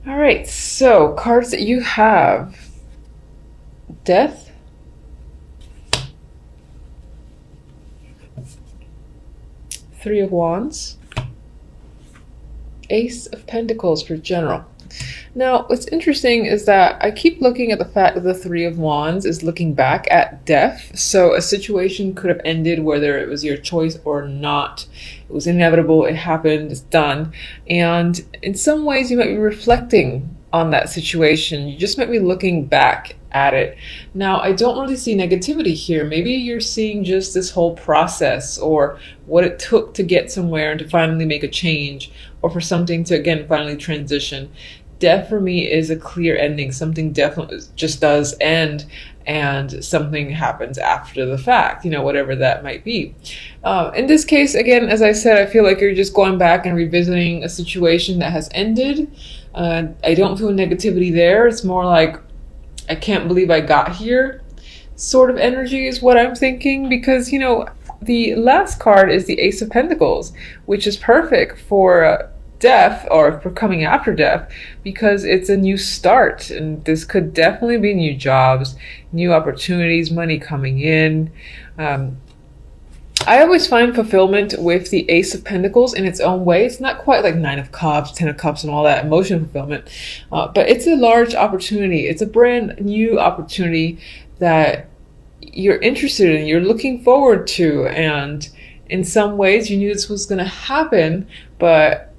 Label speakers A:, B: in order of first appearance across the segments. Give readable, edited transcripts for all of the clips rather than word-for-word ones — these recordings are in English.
A: All right, so cards that you have: Death, Three of Wands, Ace of Pentacles for general. Now, what's interesting is that I keep looking at the fact that the Three of Wands is looking back at death. So a situation could have ended whether it was your choice or not. It was inevitable, it happened, it's done. And in some ways you might be reflecting on that situation. You just might be looking back at it. Now, I don't really see negativity here. Maybe you're seeing just this whole process, or what it took to get somewhere and to finally make a change, or for something to, again, finally transition. Death for me is a clear ending. Something definitely just does end, and something happens after the fact, whatever that might be. In this case, again, as I said, I feel like you're just going back and revisiting a situation that has ended. I don't feel negativity there. It's more like, I can't believe I got here sort of energy is what I'm thinking, because, the last card is the Ace of Pentacles, which is perfect for death, or for coming after death, because it's a new start, and this could definitely be new jobs, new opportunities, money coming in. I always find fulfillment with the Ace of Pentacles in its own way. It's not quite like Nine of Cups, Ten of Cups, and all that emotional fulfillment, but it's a large opportunity. It's a brand new opportunity that you're interested in, you're looking forward to, and in some ways you knew this was going to happen, but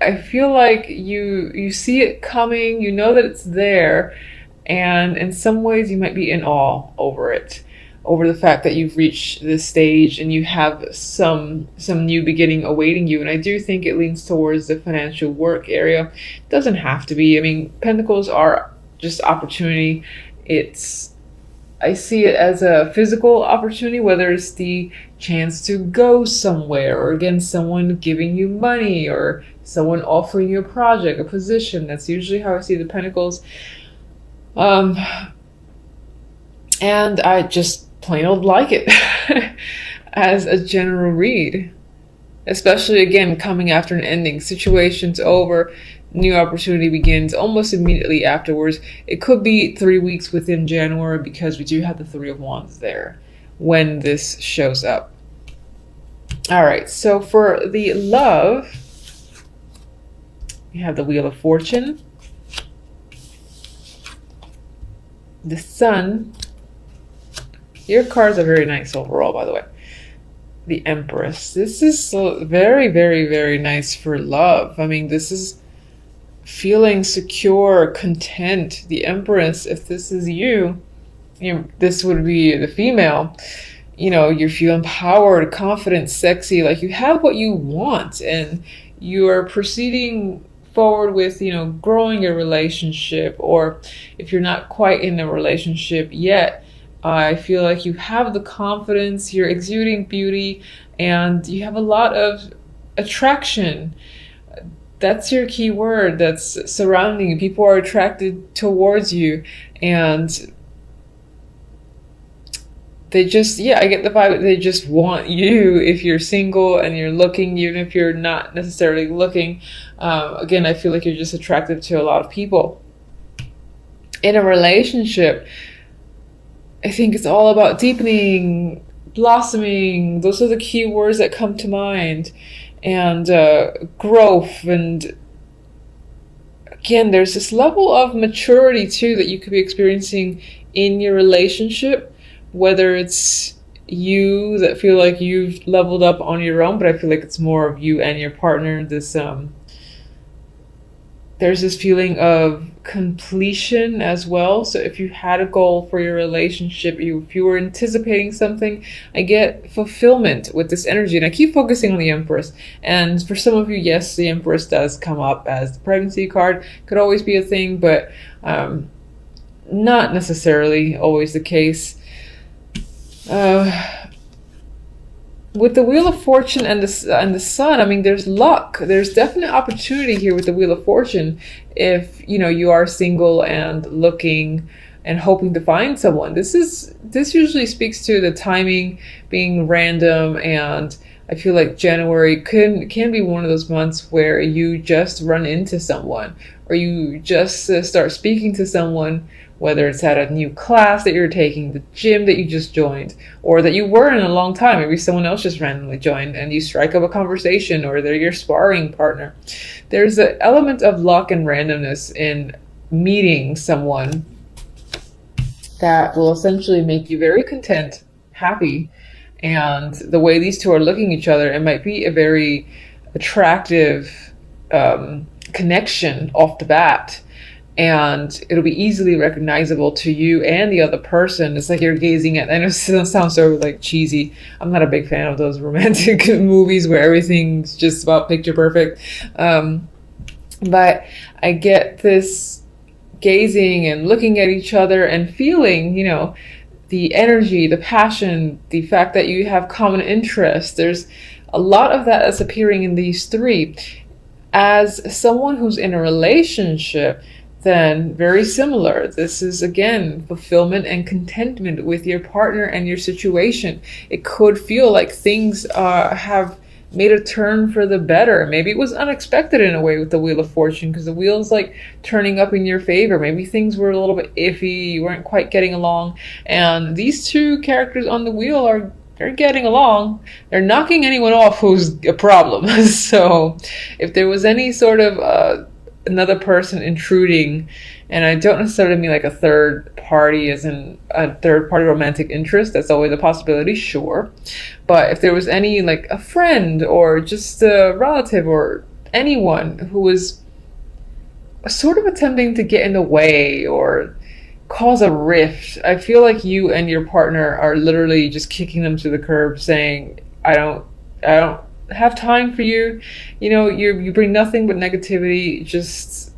A: I feel like you see it coming, you know that it's there, and in some ways you might be in awe over it, over the fact that you've reached this stage and you have some new beginning awaiting you. And I do think it leans towards the financial work area. It doesn't have to be. I mean, Pentacles are just opportunity. I see it as a physical opportunity, whether it's the chance to go somewhere, or again, someone giving you money, or someone offering you a project, a position. That's usually how I see the Pentacles. And I just plain old like it as a general read, especially, again, coming after an ending. Situation's over, new opportunity begins almost immediately afterwards. It could be 3 weeks within January, because we do have the Three of Wands there when this shows up. All right, so for the love, we have the Wheel of Fortune, the Sun. Your cards are very nice overall, by the way. The Empress. This is very, very, very nice for love. I mean, this is feeling secure, content. The Empress, if this is you, this would be the female. You feel empowered, confident, sexy, like you have what you want, and you are proceeding forward with, growing your relationship, or if you're not quite in a relationship yet, I feel like you have the confidence, you're exuding beauty, and you have a lot of attraction. That's your key word that's surrounding you. People are attracted towards you, and they just, I get the vibe that they just want you if you're single and you're looking, even if you're not necessarily looking. Again, I feel like you're just attracted to a lot of people. In a relationship, I think it's all about deepening, blossoming. Those are the key words that come to mind. And growth. And again, there's this level of maturity too that you could be experiencing in your relationship, whether it's you that feel like you've leveled up on your own, but I feel like it's more of you and your partner. There's this feeling of completion as well. So if you had a goal for your relationship, if you were anticipating something, I get fulfillment with this energy. And I keep focusing on the Empress. And for some of you, yes, the Empress does come up as the pregnancy card. Could always be a thing, but not necessarily always the case. With the Wheel of Fortune and the Sun, I mean, there's luck. There's definite opportunity here with the Wheel of Fortune. If you are single and looking and hoping to find someone, this usually speaks to the timing being random, and I feel like January can be one of those months where you just run into someone, or you just start speaking to someone, whether it's at a new class that you're taking, the gym that you just joined, or that you were in a long time. Maybe someone else just randomly joined and you strike up a conversation, or they're your sparring partner. There's an element of luck and randomness in meeting someone that will essentially make you very content, happy. And the way these two are looking at each other, it might be a very attractive connection off the bat. And it'll be easily recognizable to you and the other person. It's like you're gazing at, I know it sounds so like cheesy. I'm not a big fan of those romantic movies where everything's just about picture perfect. But I get this gazing and looking at each other and feeling, the energy, the passion, the fact that you have common interests. There's a lot of that that's appearing in these three. As someone who's in a relationship, then very similar. This is, again, fulfillment and contentment with your partner and your situation. It could feel like things have made a turn for the better. Maybe it was unexpected in a way with the Wheel of Fortune, because the wheel's like turning up in your favor. Maybe things were a little bit iffy, you weren't quite getting along, and these two characters on the wheel they're getting along. They're knocking anyone off who's a problem. So if there was any sort of another person intruding, and I don't necessarily mean like a third party as in a third party romantic interest, that's always a possibility, sure. But if there was any, like a friend or just a relative or anyone who was sort of attempting to get in the way or cause a rift, I feel like you and your partner are literally just kicking them to the curb, saying, I don't have time for you. You bring nothing but negativity. Just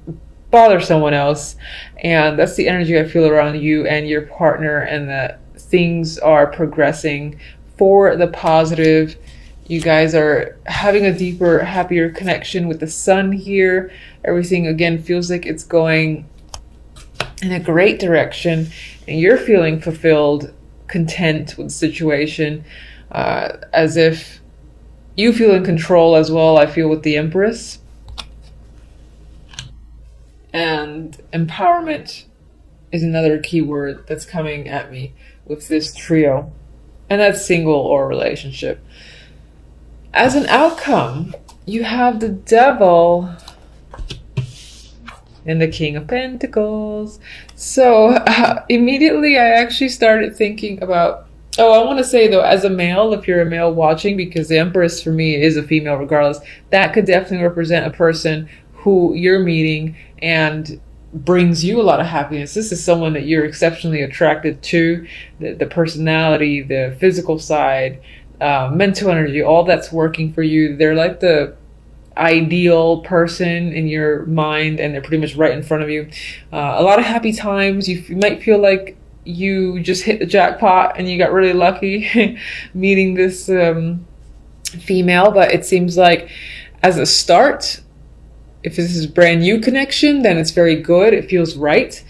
A: bother someone else. And that's the energy I feel around you and your partner, and that things are progressing for the positive. You guys are having a deeper, happier connection with the sun here. Everything, again, feels like it's going in a great direction, and you're feeling fulfilled, content with the situation, as if you feel in control as well. I feel with the Empress. And empowerment is another key word that's coming at me with this trio. And that's single or relationship. As an outcome, you have the Devil and the King of Pentacles. So immediately I actually started thinking about, I want to say though, as a male, if you're a male watching, because the Empress for me is a female regardless, that could definitely represent a person who you're meeting and brings you a lot of happiness. This is someone that you're exceptionally attracted to, the personality, the physical side, mental energy, all that's working for you. They're like the ideal person in your mind, and they're pretty much right in front of you. A lot of happy times. You might feel like you just hit the jackpot and you got really lucky meeting this female, but it seems like as a start, if this is a brand new connection, then it's very good. It feels right.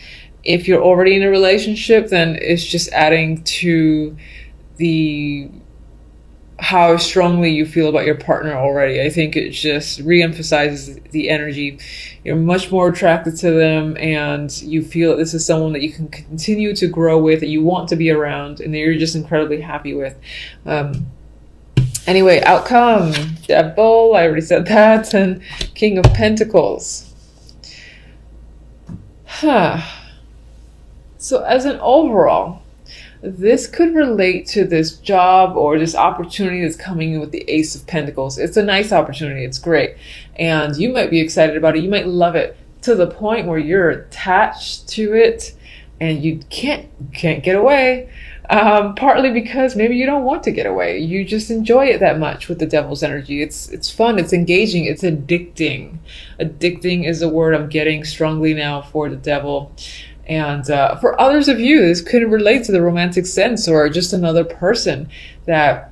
A: If you're already in a relationship, then it's just adding to how strongly you feel about your partner already. I think it just re-emphasizes the energy. You're much more attracted to them, and you feel that this is someone that you can continue to grow with, that you want to be around, and that you're just incredibly happy with. Anyway, outcome, Devil, I already said that, and King of Pentacles. So as an overall, this could relate to this job or this opportunity that's coming in with the Ace of Pentacles. It's a nice opportunity. It's great. And you might be excited about it. You might love it to the point where you're attached to it and you can't get away. Partly because maybe you don't want to get away. You just enjoy it that much with the Devil's energy. It's fun. It's engaging. It's addicting. Addicting is a word I'm getting strongly now for the Devil. And for others of you, this could relate to the romantic sense, or just another person that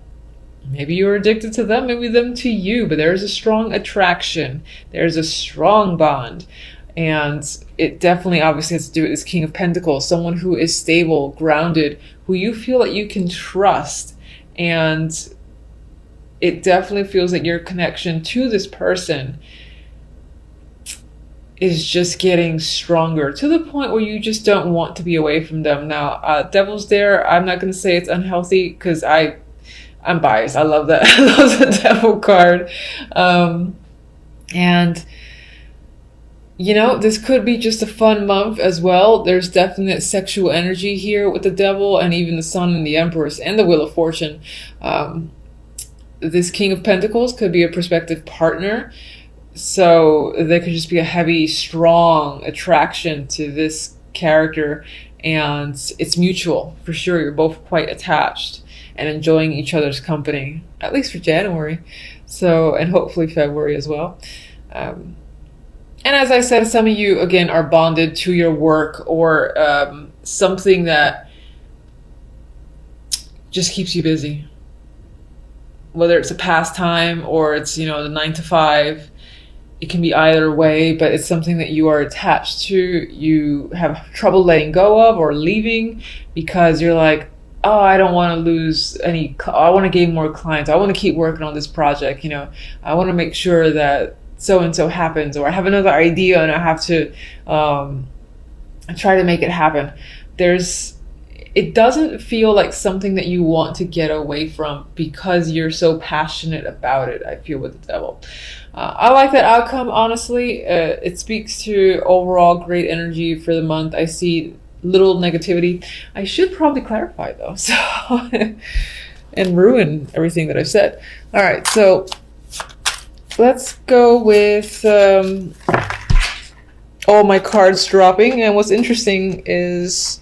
A: maybe you're addicted to them, maybe them to you, but there's a strong attraction. There's a strong bond. And it definitely obviously has to do with this King of Pentacles, someone who is stable, grounded, who you feel that you can trust. And it definitely feels like your connection to this person is just getting stronger to the point where you just don't want to be away from them. Now, Devil's there. I'm not going to say it's unhealthy because I'm biased. I love that. I love the Devil card. And, you know, this could be just a fun month as well. There's definite sexual energy here with the Devil and even the Sun and the Empress and the Wheel of Fortune. This King of Pentacles could be a prospective partner. So there could just be a heavy, strong attraction to this character, and it's mutual for sure. You're both quite attached and enjoying each other's company, at least for January. So, and hopefully February as well. And as I said, some of you, again, are bonded to your work or something that just keeps you busy. Whether it's a pastime or it's, you know, the 9 to 5. It can be either way, but it's something that you are attached to. You have trouble letting go of or leaving because you're like, oh, I don't want to lose any, I want to gain more clients. I want to keep working on this project. You know, I want to make sure that so-and-so happens, or I have another idea and I have to try to make it happen. It doesn't feel like something that you want to get away from because you're so passionate about it, I feel, with the Devil. I like that outcome, honestly. It speaks to overall great energy for the month. I see little negativity. I should probably clarify, though, so and ruin everything that I've said. All right, so let's go with all my cards dropping. And what's interesting is...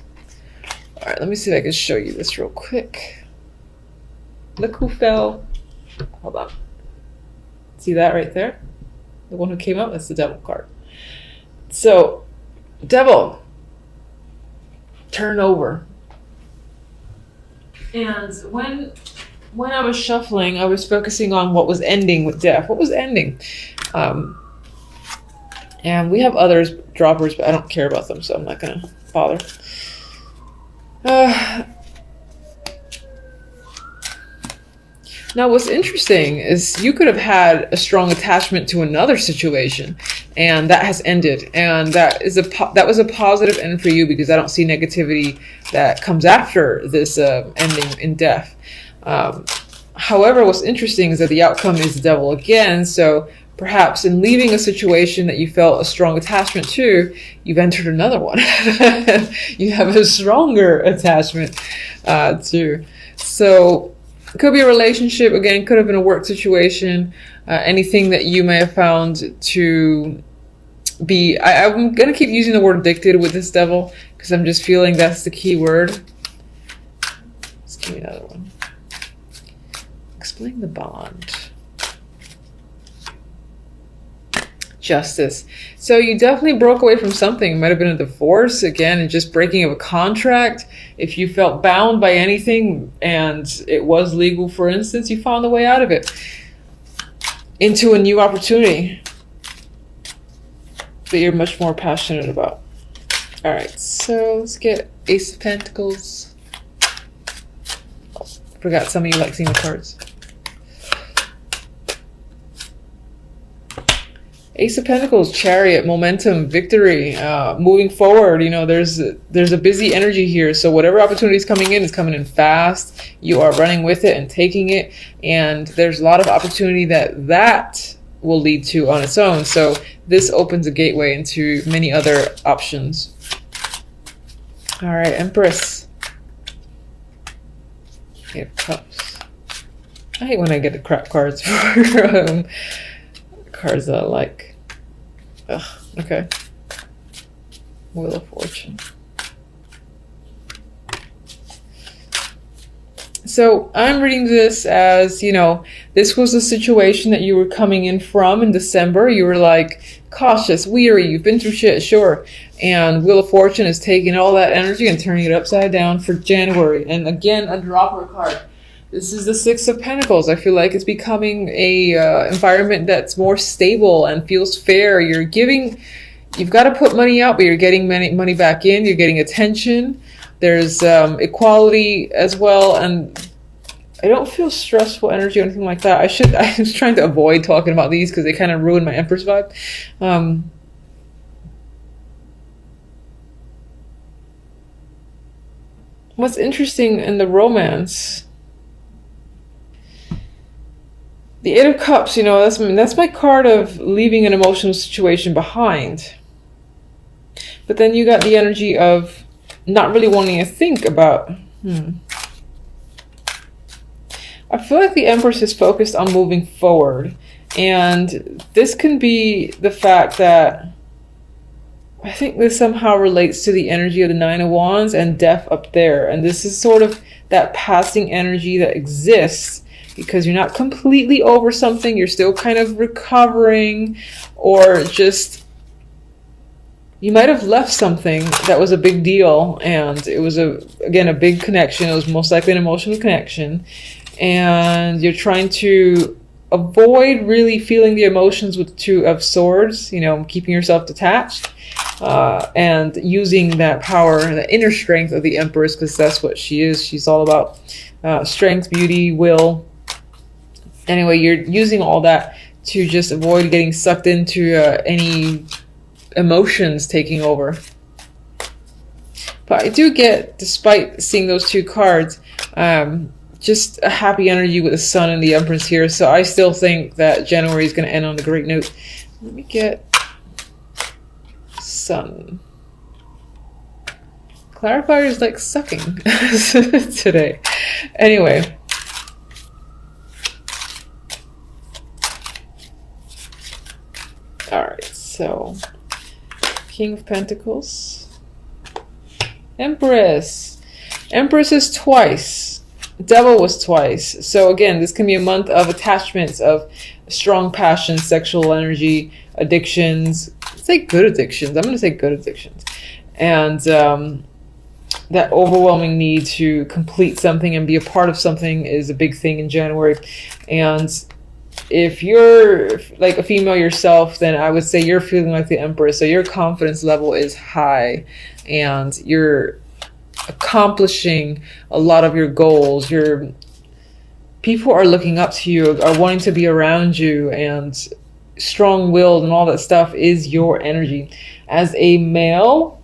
A: All right, let me see if I can show you this real quick. Look who fell. Hold on. See that right there? The one who came up, that's the Devil card. So, Devil, turn over. And when I was shuffling, I was focusing on what was ending with Death. What was ending? And we have others, droppers, but I don't care about them, so I'm not going to bother. Now, what's interesting is you could have had a strong attachment to another situation, and that has ended. And that was a positive end for you because I don't see negativity that comes after this ending in Death. However, what's interesting is that the outcome is the Devil again. So perhaps in leaving a situation that you felt a strong attachment to, you've entered another one. You have a stronger attachment to. So it could be a relationship, again, could have been a work situation, anything that you may have found to be... I'm going to keep using the word addicted with this Devil because I'm just feeling that's the key word. Let's give me another one. Explain the bond. Justice. So you definitely broke away from something. It might have been a divorce, again, and just breaking of a contract. If you felt bound by anything and it was legal, for instance, you found a way out of it into a new opportunity that you're much more passionate about. All right, so let's get Ace of Pentacles. Oh, forgot some of you like seeing the cards. Ace of Pentacles, Chariot, momentum, victory, moving forward. You know, there's a busy energy here. So whatever opportunity is coming in is coming in fast. You are running with it and taking it. And there's a lot of opportunity that will lead to on its own. So this opens a gateway into many other options. All right, Empress. Eight of Cups. I hate when I get the crap cards for cards that I like. Ugh, okay. Wheel of Fortune. So I'm reading this as, you know, this was a situation that you were coming in from in December. You were like cautious, weary, you've been through shit, sure. And Wheel of Fortune is taking all that energy and turning it upside down for January. And again, a dropper card. This is the Six of Pentacles. I feel like it's becoming a environment that's more stable and feels fair. You've got to put money out, but you're getting money back in. You're getting attention. There's equality as well. And I don't feel stressful energy or anything like that. I was trying to avoid talking about these because they kind of ruin my Empress vibe. What's interesting in the romance, the Eight of Cups, you know, that's my card of leaving an emotional situation behind. But then you got the energy of not really wanting to think about, I feel like the Empress is focused on moving forward. And this can be the fact that I think this somehow relates to the energy of the Nine of Wands and death up there. And this is sort of that passing energy that exists because you're not completely over something. You're still kind of recovering, or just you might have left something that was a big deal. And it was, again, a big connection. It was most likely an emotional connection. And you're trying to avoid really feeling the emotions with the Two of Swords, you know, keeping yourself detached. And using that power, the inner strength of the Empress, because that's what she is. She's all about strength, beauty, will. Anyway, you're using all that to just avoid getting sucked into any emotions taking over. But I do get, despite seeing those two cards, just a happy energy with the Sun and the Empress here. So I still think that January is going to end on a great note. Let me get Sun. Clarifier is like sucking today. Anyway. Alright, so King of Pentacles. Empress. Empress is twice. Devil was twice. So again, this can be a month of attachments, of strong passion, sexual energy, addictions. Say good addictions. I'm going to say good addictions. And that overwhelming need to complete something and be a part of something is a big thing in January. And if you're like a female yourself, then I would say you're feeling like the Empress. So your confidence level is high and you're accomplishing a lot of your goals. People are looking up to you, are wanting to be around you, and strong-willed and all that stuff is your energy. As a male,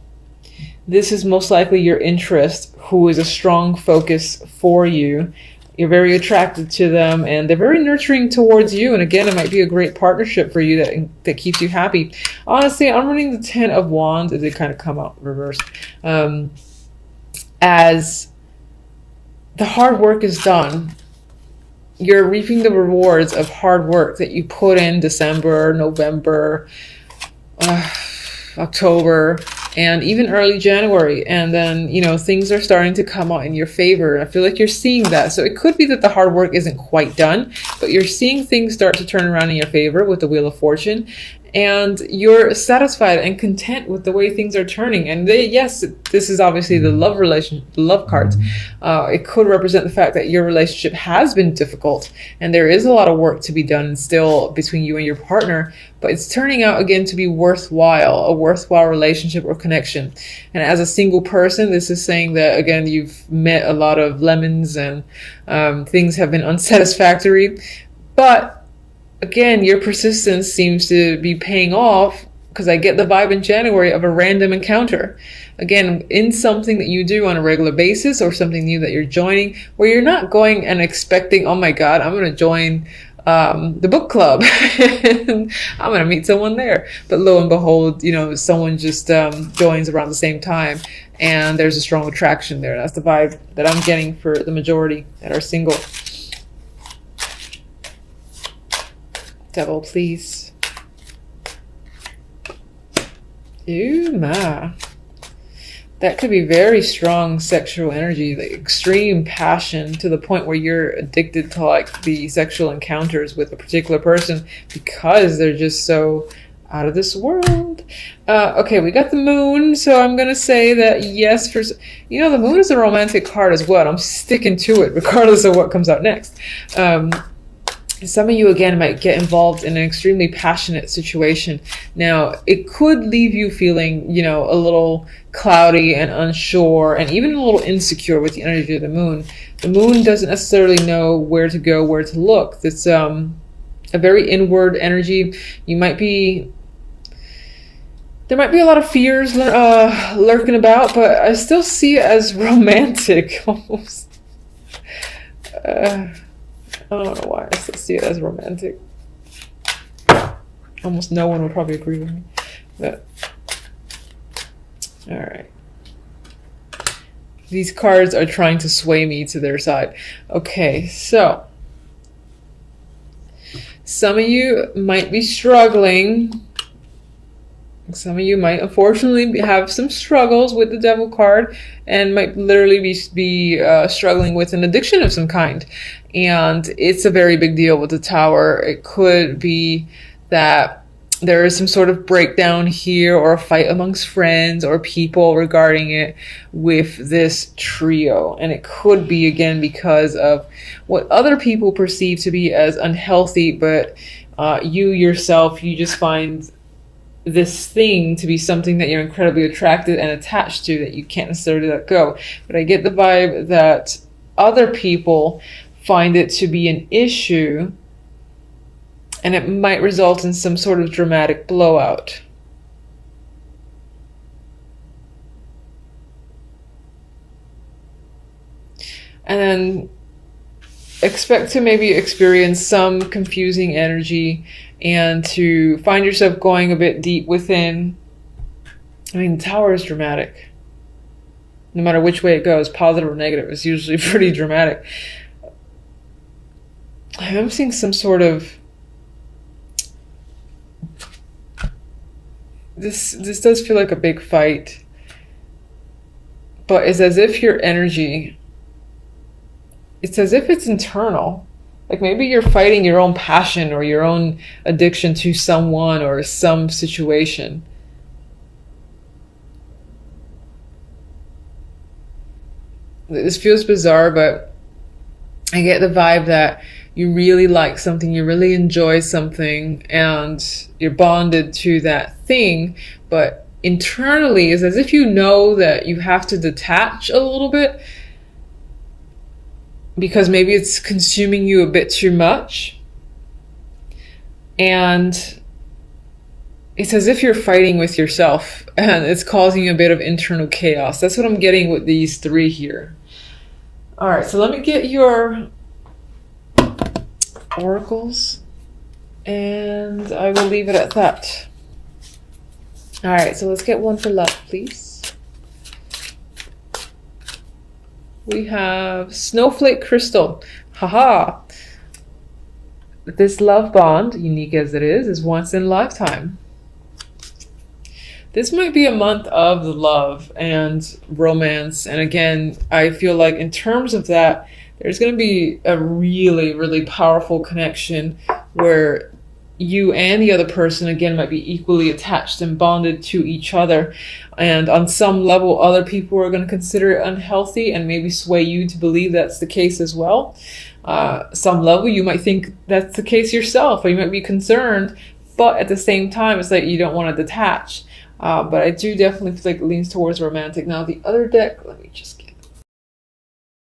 A: this is most likely your interest, who is a strong focus for you. You're very attracted to them and they're very nurturing towards you. And again, it might be a great partnership for you that keeps you happy. Honestly, I'm running the Ten of Wands. It did kind of come out reversed. As the hard work is done, you're reaping the rewards of hard work that you put in December, November, October, and even early January. And then, you know, things are starting to come out in your favor. I feel like you're seeing that. So it could be that the hard work isn't quite done, but you're seeing things start to turn around in your favor with the Wheel of Fortune. And you're satisfied and content with the way things are turning. And yes, this is obviously the love relation, the love cards. It could represent the fact that your relationship has been difficult and there is a lot of work to be done still between you and your partner, but it's turning out again to be worthwhile, a worthwhile relationship or connection. And as a single person, this is saying that, again, you've met a lot of lemons and things have been unsatisfactory, but again, your persistence seems to be paying off, because I get the vibe in January of a random encounter. Again, in something that you do on a regular basis or something new that you're joining, where you're not going and expecting, oh my God, I'm going to join the book club. I'm going to meet someone there. But lo and behold, you know, someone just joins around the same time and there's a strong attraction there. That's the vibe that I'm getting for the majority that are single. Devil, please. Ooh, ma. That could be very strong sexual energy, like extreme passion to the point where you're addicted to like the sexual encounters with a particular person because they're just so out of this world. Okay, we got the moon, so I'm gonna say that yes, you know, the moon is a romantic card as well. I'm sticking to it regardless of what comes out next. Some of you, again, might get involved in an extremely passionate situation. Now, it could leave you feeling, you know, a little cloudy and unsure and even a little insecure with the energy of the moon. The moon doesn't necessarily know where to go, where to look. It's a very inward energy. You might be... There might be a lot of fears lurking about, but I still see it as romantic, almost. I don't know why I still see it as romantic. Almost no one would probably agree with me. But all right. These cards are trying to sway me to their side. Okay, so some of you might be struggling. Some of you might unfortunately have some struggles with the Devil card and might literally be struggling with an addiction of some kind. And it's a very big deal with the Tower. It could be that there is some sort of breakdown here or a fight amongst friends or people regarding it with this trio. And it could be, again, because of what other people perceive to be as unhealthy, but you yourself, you just find this thing to be something that you're incredibly attracted and attached to that you can't necessarily let go. But I get the vibe that other people find it to be an issue and it might result in some sort of dramatic blowout. And then expect to maybe experience some confusing energy and to find yourself going a bit deep within. I mean, the Tower is dramatic. No matter which way it goes, positive or negative, it's usually pretty dramatic. I'm seeing some sort of... This does feel like a big fight. But it's as if your energy... It's as if it's internal. Like maybe you're fighting your own passion or your own addiction to someone or some situation. This feels bizarre, but I get the vibe that you really like something, you really enjoy something, and you're bonded to that thing, but internally it's as if you know that you have to detach a little bit because maybe it's consuming you a bit too much. And it's as if you're fighting with yourself and it's causing a bit of internal chaos. That's what I'm getting with these three here. All right, so let me get your oracles and I will leave it at that. All right, so let's get one for love, please. We have Snowflake Crystal. Haha. This love bond, unique as it is once in a lifetime. This might be a month of the love and romance. And again, I feel like in terms of that, there's going to be a really, really powerful connection where you and the other person, again, might be equally attached and bonded to each other. And on some level, other people are going to consider it unhealthy and maybe sway you to believe that's the case as well. Some level, you might think that's the case yourself, or you might be concerned, but at the same time, it's like you don't want to detach. But I do definitely feel like it leans towards romantic. Now, the other deck, let me just